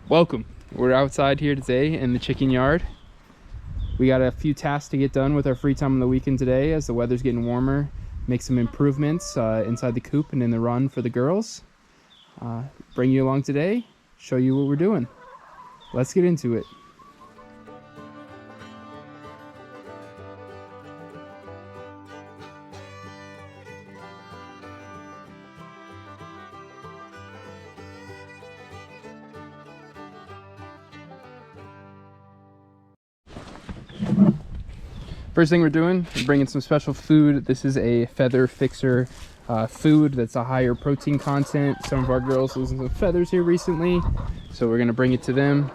Welcome. We're outside here today in the chicken yard. We got a few tasks to get done with our free time on the weekend today as the weather's getting warmer. Make some improvements inside the coop and in the run for the girls. Bring you along today, show you what we're doing. Let's get into it. First thing we're doing, we're bringing some special food. This is a feather fixer food that's a higher protein content. Some of our girls losing some feathers here recently, so we're gonna bring it to them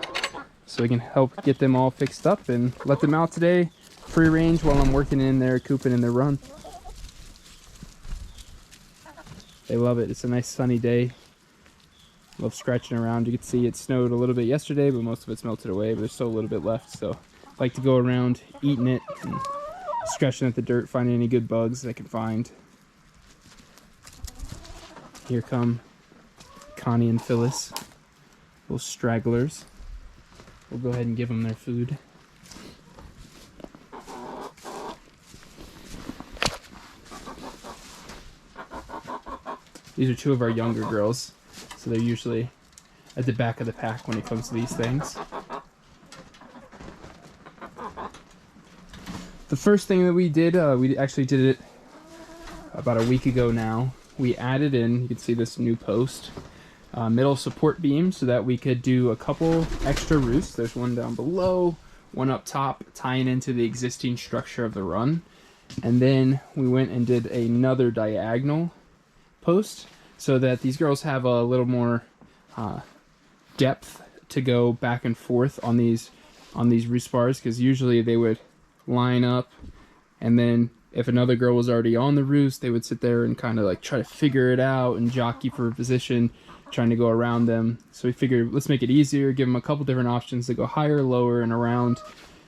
so we can help get them all fixed up and let them out today, free range, while I'm working in their coop and in their run. They love it. It's a nice sunny day. Love scratching around. You can see it snowed a little bit yesterday, but most of it's melted away, but there's still a little bit left, so I like to go around eating it and scratching at the dirt, finding any good bugs that I can find. Here come Connie and Phyllis, little stragglers. We'll go ahead and give them their food. These are two of our younger girls, so they're usually at the back of the pack when it comes to these things. The first thing that we did, we actually did it about a week ago now. We added in, you can see this new post, middle support beam so that we could do a couple extra roosts. There's one down below, one up top, tying into the existing structure of the run. And then we went and did another diagonal post so that these girls have a little more depth to go back and forth on these roost bars, because usually they would line up, and then if another girl was already on the roost, they would sit there and kind of like try to figure it out and jockey for a position, trying to go around them. So we figured, let's make it easier, give them a couple different options to go higher, lower, and around.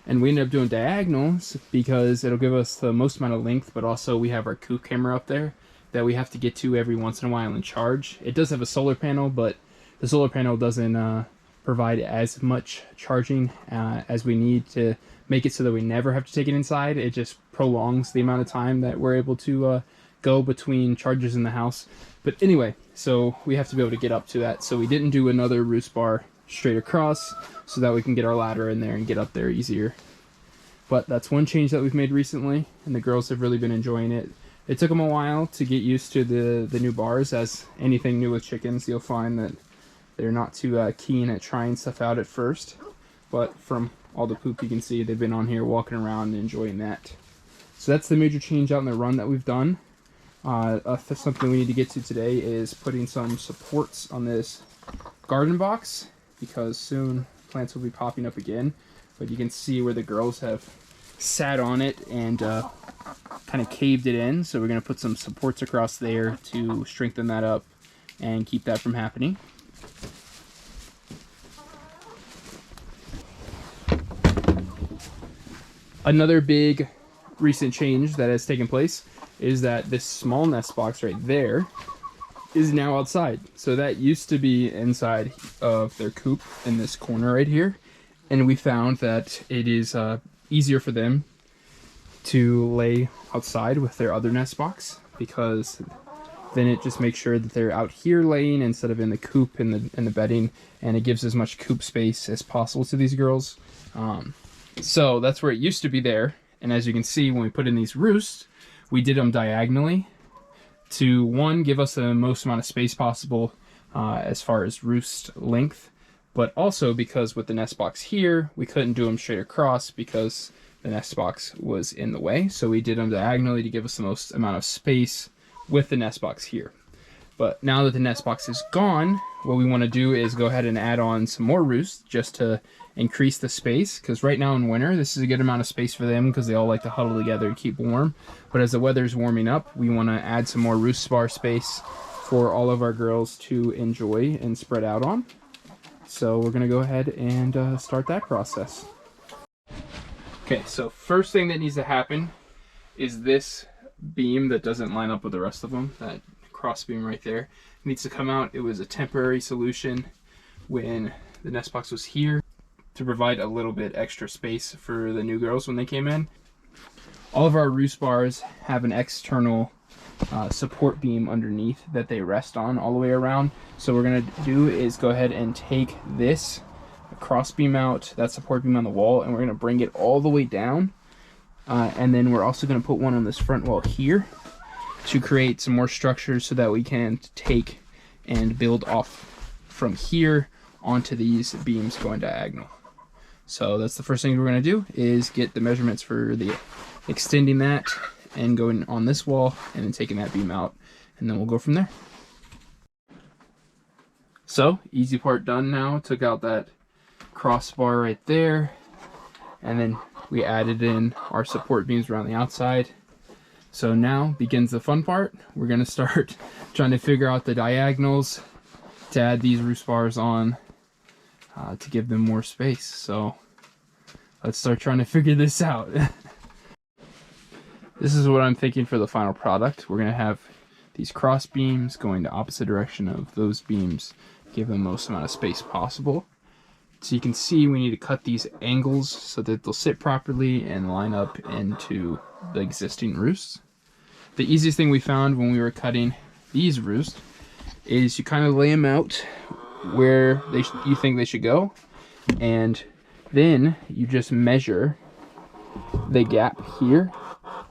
And we ended up doing diagonals because it'll give us the most amount of length, but also we have our coop camera up there that we have to get to every once in a while and charge. It does have a solar panel, but the solar panel doesn't provide as much charging as we need to make it so that we never have to take it inside. It just prolongs the amount of time that we're able to go between chargers in the house. But anyway, so we have to be able to get up to that. So we didn't do another roost bar straight across so that we can get our ladder in there and get up there easier. But that's one change that we've made recently, and the girls have really been enjoying it. It took them a while to get used to the new bars. As anything new with chickens, you'll find that they're not too keen at trying stuff out at first. But from all the poop you can see, they've been on here walking around and enjoying that. So that's the major change out in the run that we've done. Something we need to get to today is putting some supports on this garden box, because soon plants will be popping up again. But you can see where the girls have sat on it and kind of caved it in. So we're going to put some supports across there to strengthen that up and keep that from happening. Another big recent change that has taken place is that this small nest box right there is now outside. So that used to be inside of their coop in this corner right here. And we found that it is easier for them to lay outside with their other nest box, because then it just makes sure that they're out here laying instead of in the coop in the bedding, and it gives as much coop space as possible to these girls. So that's where it used to be there. And as you can see, when we put in these roosts, we did them diagonally to, one, give us the most amount of space possible as far as roost length, but also because with the nest box here, we couldn't do them straight across because the nest box was in the way. So we did them diagonally to give us the most amount of space with the nest box here. But now that the nest box is gone, what we want to do is go ahead and add on some more roosts just to increase the space, because right now in winter this is a good amount of space for them because they all like to huddle together to keep warm. But as the weather's warming up, we want to add some more roost bar space for all of our girls to enjoy and spread out on. So we're going to go ahead and start that process. Okay, so first thing that needs to happen is this beam that doesn't line up with the rest of them, that cross beam right there, needs to come out. It was a temporary solution when The nest box was here to provide a little bit extra space for the new girls when they came in. All of our roost bars have an external support beam underneath that they rest on all the way around. So what we're gonna do is go ahead and take this cross beam out, that support beam on the wall, and we're gonna bring it all the way down. And then we're also gonna put one on this front wall here to create some more structure so that we can take and build off from here onto these beams going diagonal. So that's the first thing we're going to do, is get the measurements for the extending that and going on this wall and then taking that beam out, and then we'll go from there. So easy part done now. Took out that crossbar right there, and then we added in our support beams around the outside. So now begins the fun part. We're going to start trying to figure out the diagonals to add these roost bars on to give them more space. So let's start trying to figure this out. This is what I'm thinking for the final product. We're going to have these cross beams going the opposite direction of those beams, give them the most amount of space possible. So you can see we need to cut these angles so that they'll sit properly and line up into the existing roosts. The easiest thing we found when we were cutting these roosts is you kind of lay them out where you think they should go, and then you just measure the gap here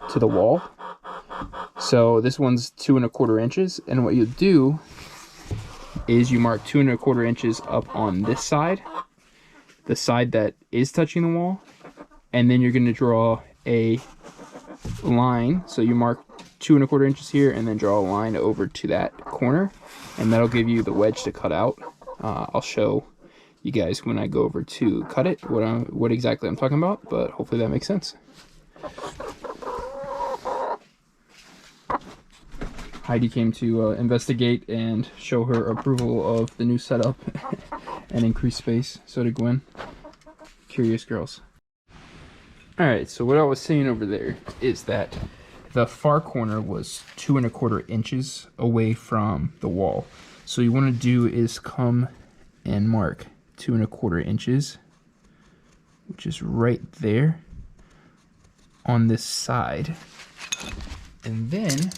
to the wall. So this one's 2 1/4 inches, and what you do is you mark 2 1/4 inches up on this side, the side that is touching the wall, and then you're going to draw a line. So you mark 2 1/4 inches here and then draw a line over to that corner, and that'll give you the wedge to cut out. I'll show you guys when I go over to cut it what exactly I'm talking about, but hopefully that makes sense. Heidi came to investigate and show her approval of the new setup and increased space. So did Gwen. Curious girls. Alright, so what I was saying over there is that the far corner was 2 1/4 inches away from the wall. So what you want to do is come and mark 2 1/4 inches, which is right there on this side. And then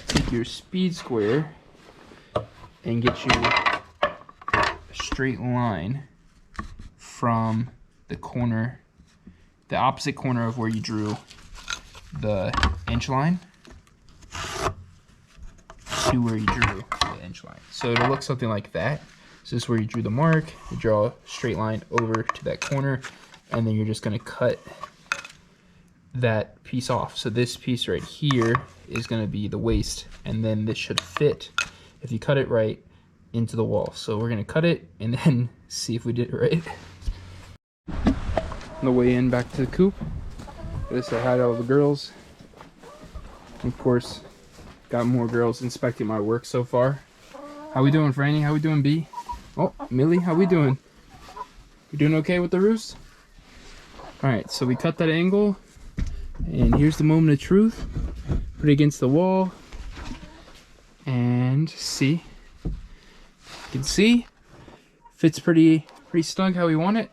take your speed square and get you a straight line from the corner, the opposite corner of where you drew the inch line, to where you drew the inch line. So it'll look something like that. So this is where you drew the mark, you draw a straight line over to that corner, and then you're just going to cut that piece off. So this piece right here is going to be the waist, and then this should fit, if you cut it right, into the wall. So we're going to cut it and then see if we did it right. On the way in back to the coop, gotta say hi to all the girls. Of course, got more girls inspecting my work so far. How we doing, Franny? How we doing, B? Oh, Millie, how we doing? We doing okay with the roost? Alright, so we cut that angle, and here's the moment of truth. Put it against the wall, and see. You can see, fits pretty snug how we want it.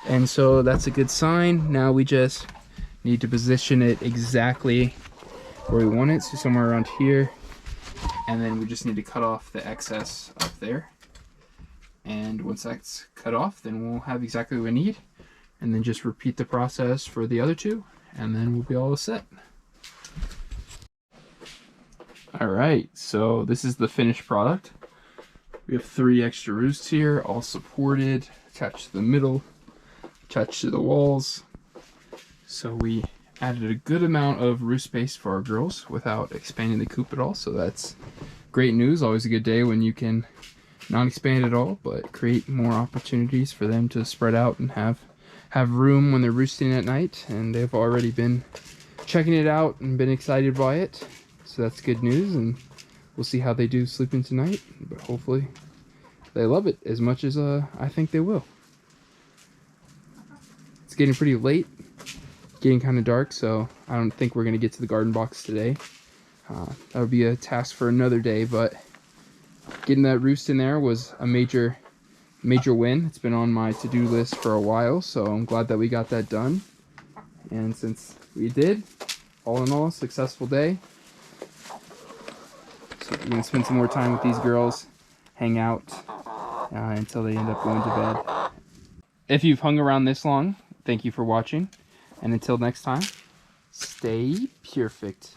And so that's a good sign. Now we just need to position it exactly where we want it, so somewhere around here. And then we just need to cut off the excess up there. And once that's cut off, then we'll have exactly what we need. And then just repeat the process for the other two, and then we'll be all set. All right, so this is the finished product. We have 3 extra roosts here, all supported, attached to the middle, attached to the walls. So we added a good amount of roost space for our girls without expanding the coop at all. So that's great news. Always a good day when you can not expand at all, but create more opportunities for them to spread out and have room when they're roosting at night. And they've already been checking it out and been excited by it. So that's good news, and we'll see how they do sleeping tonight. But hopefully they love it as much as I think they will. It's getting pretty late, getting kind of dark, so I don't think we're going to get to the garden box today. That would be a task for another day, but getting that roost in there was a major major win. It's been on my to-do list for a while, so I'm glad that we got that done. And since we did, all in all, successful day. So we're gonna spend some more time with these girls, hang out until they end up going to bed. If you've hung around this long, thank you for watching. And until next time, stay Pyrfect.